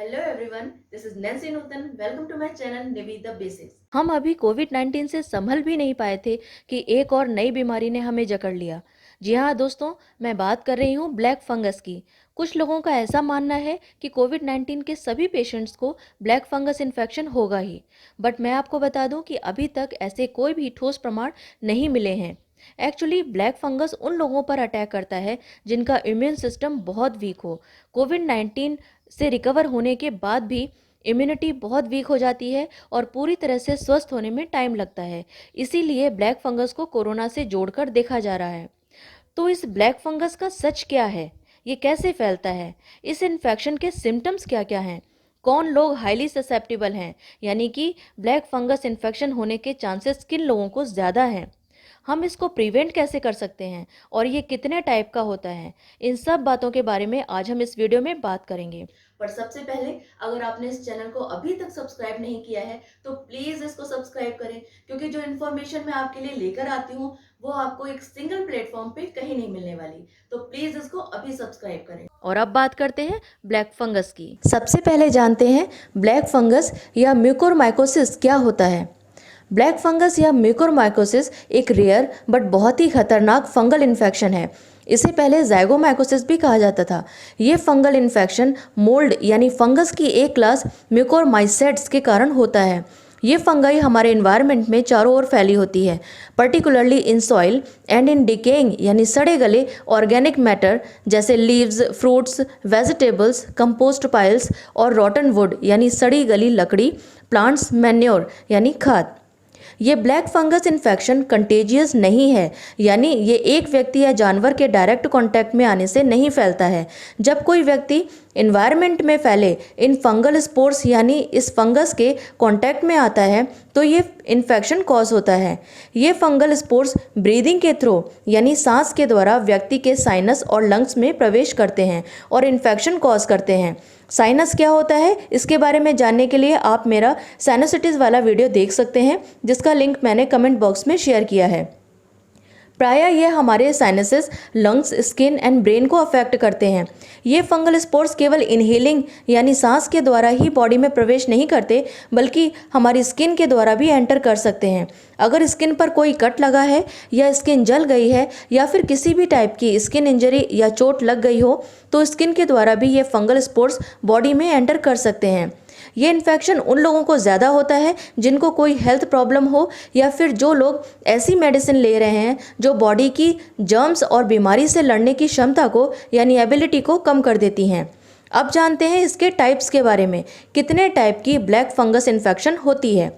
Hello everyone, this is Nancy Nutan. Welcome to my channel निविद the basics. हम अभी कोविड-19 से संभल भी नहीं पाए थे कि एक और नई बीमारी ने हमें जकड़ लिया। जी हाँ दोस्तों, मैं बात कर रही हूँ ब्लैक फंगस की। कुछ लोगों का ऐसा मानना है कि कोविड-19 के सभी पेशेंट्स को ब्लैक फंगस इन्फेक्शन होगा ही, बट मैं आपको बता दूं कि अभी तक ऐसे कोई भी ठोस प्रमाण नहीं मिले हैं। एक्चुअली ब्लैक फंगस उन लोगों पर अटैक करता है जिनका इम्यून सिस्टम बहुत वीक हो। कोविड-19 से रिकवर होने के बाद भी इम्यूनिटी बहुत वीक हो जाती है और पूरी तरह से स्वस्थ होने में टाइम लगता है। इसीलिए ब्लैक फंगस को कोरोना से जोड़कर देखा जा रहा है। तो इस ब्लैक फंगस का सच क्या है? ये कैसे फैलता है? इस इन्फेक्शन के सिम्टम्स क्या-क्या हैं? कौन लोग हाईली ससेप्टेबल हैं? यानी कि ब्लैक फंगस इन्फेक्शन होने के चांसेस किन लोगों को ज़्यादा हैं? हम इसको प्रिवेंट कैसे कर सकते हैं और ये कितने टाइप का होता है? इन सब बातों के बारे में आज हम इस वीडियो में बात करेंगे। पर सबसे पहले, अगर आपने इस चैनल को अभी तक सब्सक्राइब नहीं किया है तो प्लीज इसको सब्सक्राइब करें, क्योंकि जो इन्फॉर्मेशन मैं आपके लिए लेकर आती हूँ वो आपको एक सिंगल प्लेटफॉर्म पे कहीं नहीं मिलने वाली। तो प्लीज इसको अभी सब्सक्राइब करें। और अब बात करते हैं ब्लैक फंगस की। सबसे पहले जानते हैं ब्लैक फंगस या म्यूकोरमाइकोसिस क्या होता है। ब्लैक फंगस या म्यूकोरमाइकोसिस एक रेयर बट बहुत ही खतरनाक फंगल इन्फेक्शन है। इसे पहले ज़ाइगोमाइकोसिस भी कहा जाता था। ये फंगल इन्फेक्शन मोल्ड यानी फंगस की एक क्लास म्यूकोरमाइसेट्स के कारण होता है। ये फंगाई हमारे इन्वायरमेंट में चारों ओर फैली होती है, particularly in soil and in decaying यानी सड़े गले ऑर्गेनिक मैटर जैसे leaves, fruits, vegetables, compost piles और रॉटन वुड यानी सड़ी गली लकड़ी, प्लांट्स मैन्योर यानी खाद। ये ब्लैक फंगस इन्फेक्शन कंटेजियस नहीं है, यानी ये एक व्यक्ति या जानवर के डायरेक्ट कांटेक्ट में आने से नहीं फैलता है। जब कोई व्यक्ति इन्वायरमेंट में फैले इन फंगल स्पोर्स यानी इस फंगस के कांटेक्ट में आता है तो ये इन्फेक्शन कॉज होता है। ये फंगल स्पोर्स ब्रीदिंग के थ्रू यानी सांस के द्वारा व्यक्ति के साइनस और लंग्स में प्रवेश करते हैं और इन्फेक्शन कॉज करते हैं। साइनस क्या होता है इसके बारे में जानने के लिए आप मेरा साइनोसिटिस वाला वीडियो देख सकते हैं, जिसका लिंक मैंने कमेंट बॉक्स में शेयर किया है। प्रायः ये हमारे sinuses, lungs, skin and brain को अफेक्ट करते हैं। ये फंगल स्पोर्स केवल इनहेलिंग यानी सांस के द्वारा ही बॉडी में प्रवेश नहीं करते, बल्कि हमारी स्किन के द्वारा भी एंटर कर सकते हैं। अगर स्किन पर कोई कट लगा है या स्किन जल गई है या फिर किसी भी टाइप की स्किन इंजरी या चोट लग गई हो तो स्किन के द्वारा भी ये फंगल स्पोर्स बॉडी में एंटर कर सकते हैं। ये इन्फेक्शन उन लोगों को ज़्यादा होता है जिनको कोई हेल्थ प्रॉब्लम हो या फिर जो लोग ऐसी मेडिसिन ले रहे हैं जो बॉडी की जर्म्स और बीमारी से लड़ने की क्षमता को यानी एबिलिटी को कम कर देती हैं। अब जानते हैं इसके टाइप्स के बारे में। कितने टाइप की ब्लैक फंगस इन्फेक्शन होती है।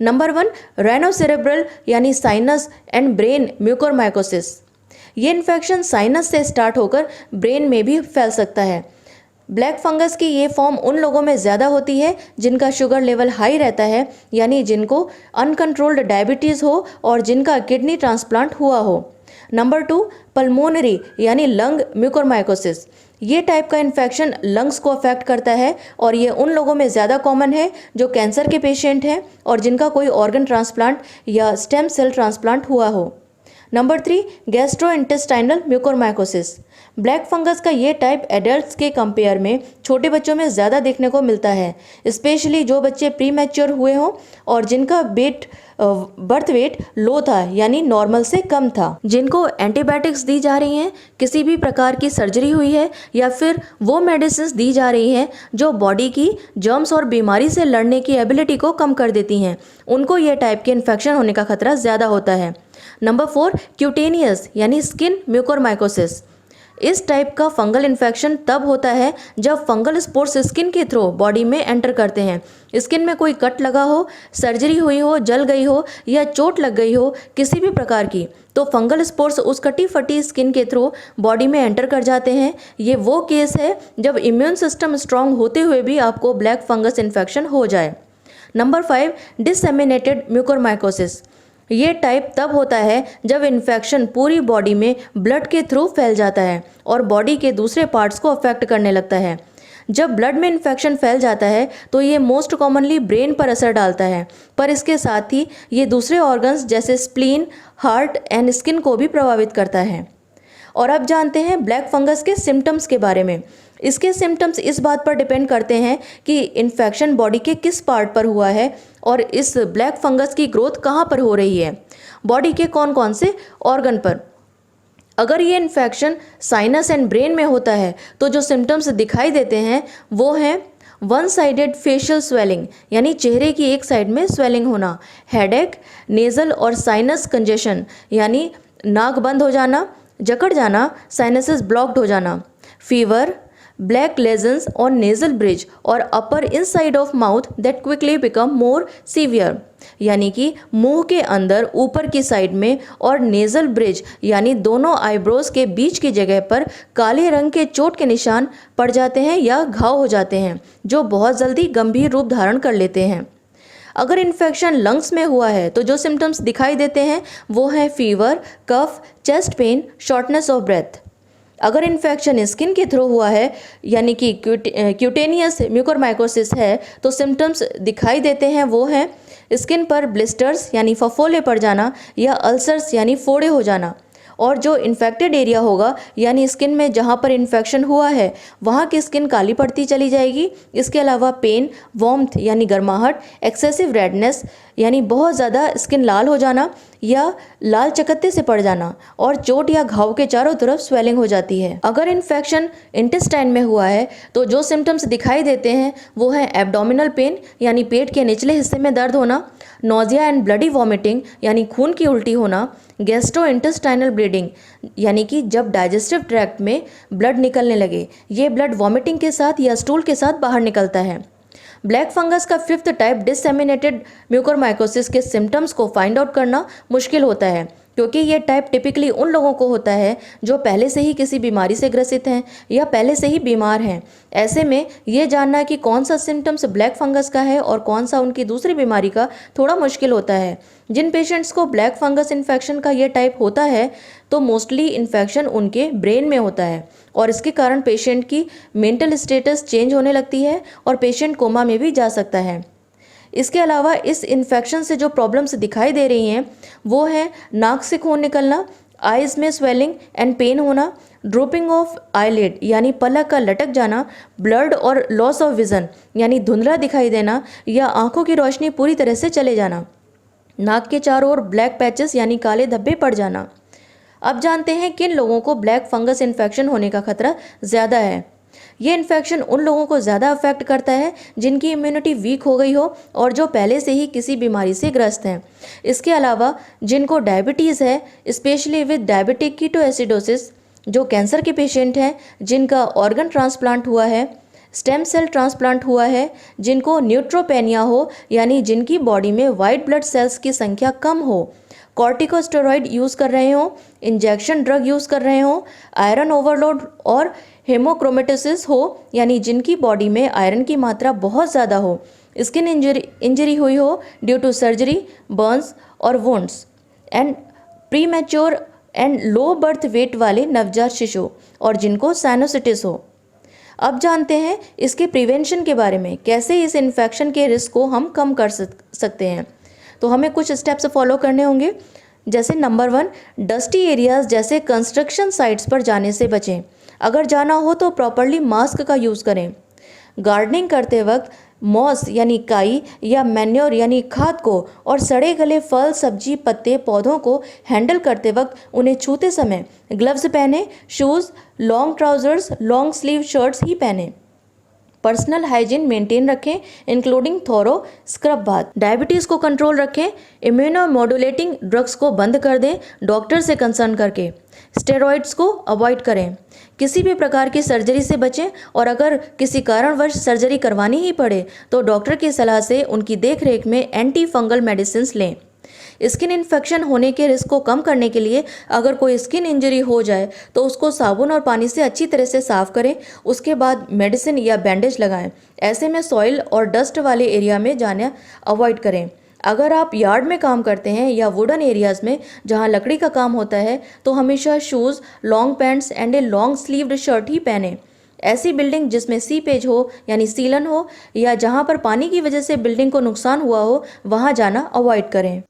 नंबर 1, राइनोसेरेब्रल यानी साइनस एंड ब्रेन म्यूकोरमाइकोसिस। ये इन्फेक्शन साइनस से स्टार्ट होकर ब्रेन में भी फैल सकता है। ब्लैक फंगस की ये फॉर्म उन लोगों में ज़्यादा होती है जिनका शुगर लेवल हाई रहता है, यानी जिनको अनकंट्रोल्ड डायबिटीज़ हो और जिनका किडनी ट्रांसप्लांट हुआ हो। नंबर 2, पल्मोनरी यानी लंग म्यूकोरमाइकोसिस। ये टाइप का इन्फेक्शन लंग्स को अफेक्ट करता है और ये उन लोगों में ज़्यादा कॉमन है जो कैंसर के पेशेंट हैं और जिनका कोई ऑर्गन ट्रांसप्लांट या स्टेम सेल ट्रांसप्लांट हुआ हो। Number 3, gastrointestinal mucormycosis. Black fungus का ये टाइप एडल्ट्स के कंपेयर में छोटे बच्चों में ज़्यादा देखने को मिलता है, स्पेशली जो बच्चे प्री मैच्योर हुए हों और जिनका बर्थ वेट लो था यानी नॉर्मल से कम था, जिनको एंटीबायोटिक्स दी जा रही हैं, किसी भी प्रकार की सर्जरी हुई है या फिर वो मेडिसिन दी जा रही हैं जो बॉडी की जर्म्स और बीमारी से लड़ने की एबिलिटी को कम कर देती हैं, उनको ये टाइप के इन्फेक्शन होने का खतरा ज़्यादा होता है। नंबर 4, क्यूटेनियस यानी स्किन म्यूकोरमाइकोसिस। इस टाइप का फंगल इन्फेक्शन तब होता है जब फंगल स्पोर्स स्किन के थ्रू बॉडी में एंटर करते हैं। स्किन में कोई कट लगा हो, सर्जरी हुई हो, जल गई हो या चोट लग गई हो किसी भी प्रकार की, तो फंगल स्पोर्स उस कटी फटी स्किन के थ्रू बॉडी में एंटर कर जाते हैं। ये वो केस है जब इम्यून सिस्टम स्ट्रांग होते हुए भी आपको ब्लैक फंगस इन्फेक्शन हो जाए। Number 5, disseminated mucormycosis. ये टाइप तब होता है जब इन्फेक्शन पूरी बॉडी में ब्लड के थ्रू फैल जाता है और बॉडी के दूसरे पार्ट्स को अफेक्ट करने लगता है। जब ब्लड में इन्फेक्शन फैल जाता है तो ये मोस्ट कॉमनली ब्रेन पर असर डालता है, पर इसके साथ ही ये दूसरे ऑर्गन्स जैसे स्प्लीन, हार्ट एंड स्किन को भी प्रभावित करता है। और अब जानते हैं ब्लैक फंगस के सिम्टम्स के बारे में। इसके सिम्टम्स इस बात पर डिपेंड करते हैं कि इन्फेक्शन बॉडी के किस पार्ट पर हुआ है और इस ब्लैक फंगस की ग्रोथ कहाँ पर हो रही है, बॉडी के कौन कौन से ऑर्गन पर। अगर ये इन्फेक्शन साइनस एंड ब्रेन में होता है तो जो सिम्टम्स दिखाई देते हैं वो हैं वन साइडेड फेशियल स्वेलिंग, यानी चेहरे की एक साइड में स्वेलिंग होना, हेडेक, नेज़ल और साइनस कंजेशन, यानी नाक बंद हो जाना, जकड़ जाना, साइनसेस ब्लॉक्ड हो जाना, fever, black lesions on nasal bridge और upper inside of mouth that quickly become more severe, यानी कि मुंह के अंदर ऊपर की साइड में और नेजल ब्रिज यानी दोनों आईब्रोज के बीच की जगह पर काले रंग के चोट के निशान पड़ जाते हैं या घाव हो जाते हैं जो बहुत जल्दी गंभीर रूप धारण कर लेते हैं। अगर इन्फेक्शन लंग्स में हुआ है तो जो सिम्टम्स दिखाई देते हैं वो हैं fever, cough, chest pain, shortness of breath. अगर इन्फेक्शन स्किन के थ्रू हुआ है यानी कि क्यूटेनियस म्यूकोरमाइकोसिस है तो सिम्टम्स दिखाई देते हैं वो हैं स्किन पर ब्लिस्टर्स यानी फफोले पड़ जाना या अल्सर्स यानी फोड़े हो जाना, और जो इन्फेक्टेड एरिया होगा यानी स्किन में जहाँ पर इन्फेक्शन हुआ है वहाँ की स्किन काली पड़ती चली जाएगी। इसके अलावा पेन, वार्मथ यानी गर्माहट, एक्सेसिव रेडनेस यानी बहुत ज़्यादा स्किन लाल हो जाना या लाल चकत्ते से पड़ जाना, और चोट या घाव के चारों तरफ स्वेलिंग हो जाती है। अगर इन्फेक्शन इंटेस्टाइन में हुआ है तो जो सिम्टम्स दिखाई देते हैं वो है एब्डोमिनल पेन यानी पेट के निचले हिस्से में दर्द होना, नोजिया एंड ब्लडी वॉमिटिंग यानी खून की उल्टी होना, गैस्ट्रो इंटेस्टाइनल ब्लीडिंग यानी कि जब डाइजेस्टिव ट्रैक्ट में ब्लड निकलने लगे, ये ब्लड वॉमिटिंग के साथ या स्टूल के साथ बाहर निकलता है। ब्लैक फंगस का 5th टाइप डिससेमिनेटेड म्यूकोरमाइकोसिस के सिम्टम्स को फाइंड आउट करना मुश्किल होता है क्योंकि ये टाइप टिपिकली उन लोगों को होता है जो पहले से ही किसी बीमारी से ग्रसित हैं या पहले से ही बीमार हैं। ऐसे में ये जानना कि कौन सा सिम्टम्स ब्लैक फंगस का है और कौन सा उनकी दूसरी बीमारी का थोड़ा मुश्किल होता है। जिन पेशेंट्स को ब्लैक फंगस इन्फेक्शन का ये टाइप होता है तो मोस्टली इन्फेक्शन उनके ब्रेन में होता है और इसके कारण पेशेंट की मेंटल स्टेटस चेंज होने लगती है और पेशेंट कोमा में भी जा सकता है। इसके अलावा इस इन्फेक्शन से जो प्रॉब्लम्स दिखाई दे रही हैं वो है नाक से खून निकलना, आइज़ में स्वेलिंग एंड पेन होना, ड्रोपिंग ऑफ आईलिड यानी पलक का लटक जाना, ब्लड और लॉस ऑफ विजन यानी धुंधला दिखाई देना या आंखों की रोशनी पूरी तरह से चले जाना, नाक के चारों ओर ब्लैक पैचेस यानी काले धब्बे पड़ जाना। अब जानते हैं किन लोगों को ब्लैक फंगस इन्फेक्शन होने का खतरा ज़्यादा है। ये इन्फेक्शन उन लोगों को ज़्यादा अफेक्ट करता है जिनकी इम्यूनिटी वीक हो गई हो और जो पहले से ही किसी बीमारी से ग्रस्त हैं। इसके अलावा जिनको डायबिटीज़ है, स्पेशली विद डायबिटिक कीटोएसिडोसिस, जो कैंसर के पेशेंट हैं, जिनका ऑर्गन ट्रांसप्लांट हुआ है, स्टेम सेल ट्रांसप्लांट हुआ है, जिनको न्यूट्रोपेनिया हो यानी जिनकी बॉडी में वाइट ब्लड सेल्स की संख्या कम हो, कॉर्टिकोस्टेरॉइड यूज़ कर रहे हो, इंजेक्शन ड्रग यूज़ कर रहे हो, आयरन ओवरलोड और हेमोक्रोमेटोसिस हो यानी जिनकी बॉडी में आयरन की मात्रा बहुत ज़्यादा हो, स्किन इंजरी हुई हो ड्यू टू सर्जरी, बर्न्स और wounds, and premature and low birth weight वाले नवजात शिशु और जिनको साइनोसिटिस हो। अब जानते हैं इसके प्रिवेंशन के बारे में, कैसे इस इन्फेक्शन के रिस्क को हम कम कर सकते हैं। तो हमें कुछ स्टेप्स फॉलो करने होंगे। जैसे नंबर 1, डस्टी एरियाज़ जैसे कंस्ट्रक्शन साइट्स पर जाने से बचें। अगर जाना हो तो प्रॉपरली मास्क का यूज़ करें। गार्डनिंग करते वक्त मॉस यानी काई या मैन्योर यानी खाद को और सड़े गले फल, सब्जी, पत्ते, पौधों को हैंडल करते वक्त उन्हें छूते समय ग्लव्स पहने, shoes, long trousers, long sleeve shirts ही पहने। पर्सनल हाइजीन मेंटेन रखें including thorough scrub bath. Diabetes को कंट्रोल रखें, इम्यूनोमोडुलेटिंग ड्रग्स को बंद कर दें डॉक्टर से कंसर्न करके। स्टेरॉइड्स को अवॉइड करें। किसी भी प्रकार की सर्जरी से बचें और अगर किसी कारणवश सर्जरी करवानी ही पड़े तो डॉक्टर की सलाह से उनकी देखरेख में एंटी फंगल मेडिसिन लें। स्किन इन्फेक्शन होने के रिस्क को कम करने के लिए अगर कोई स्किन इंजरी हो जाए तो उसको साबुन और पानी से अच्छी तरह से साफ़ करें, उसके बाद मेडिसिन या बैंडेज लगाएं। ऐसे में सॉइल और डस्ट वाले एरिया में जाना अवॉइड करें। अगर आप यार्ड में काम करते हैं या वुडन एरियाज़ में जहां लकड़ी का काम होता है तो हमेशा shoes, long pants and a long sleeved shirt ही पहने। ऐसी बिल्डिंग जिसमें सीपेज हो यानी सीलन हो या जहां पर पानी की वजह से बिल्डिंग को नुकसान हुआ हो वहां जाना अवॉइड करें।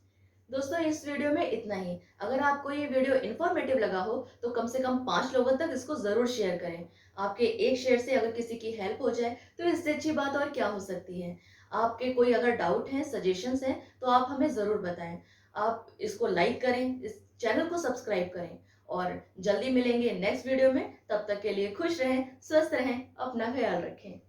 दोस्तों इस वीडियो में इतना ही। अगर आपको ये वीडियो इन्फॉर्मेटिव लगा हो तो कम से कम 5 लोगों तक इसको ज़रूर शेयर करें। आपके एक शेयर से अगर किसी की हेल्प हो जाए तो इससे अच्छी बात और क्या हो सकती है। आपके कोई अगर डाउट हैं, सजेशंस हैं तो आप हमें ज़रूर बताएं। आप इसको लाइक करें, इस चैनल को सब्सक्राइब करें और जल्दी मिलेंगे नेक्स्ट वीडियो में। तब तक के लिए खुश रहें, स्वस्थ रहें, अपना ख्याल रखें।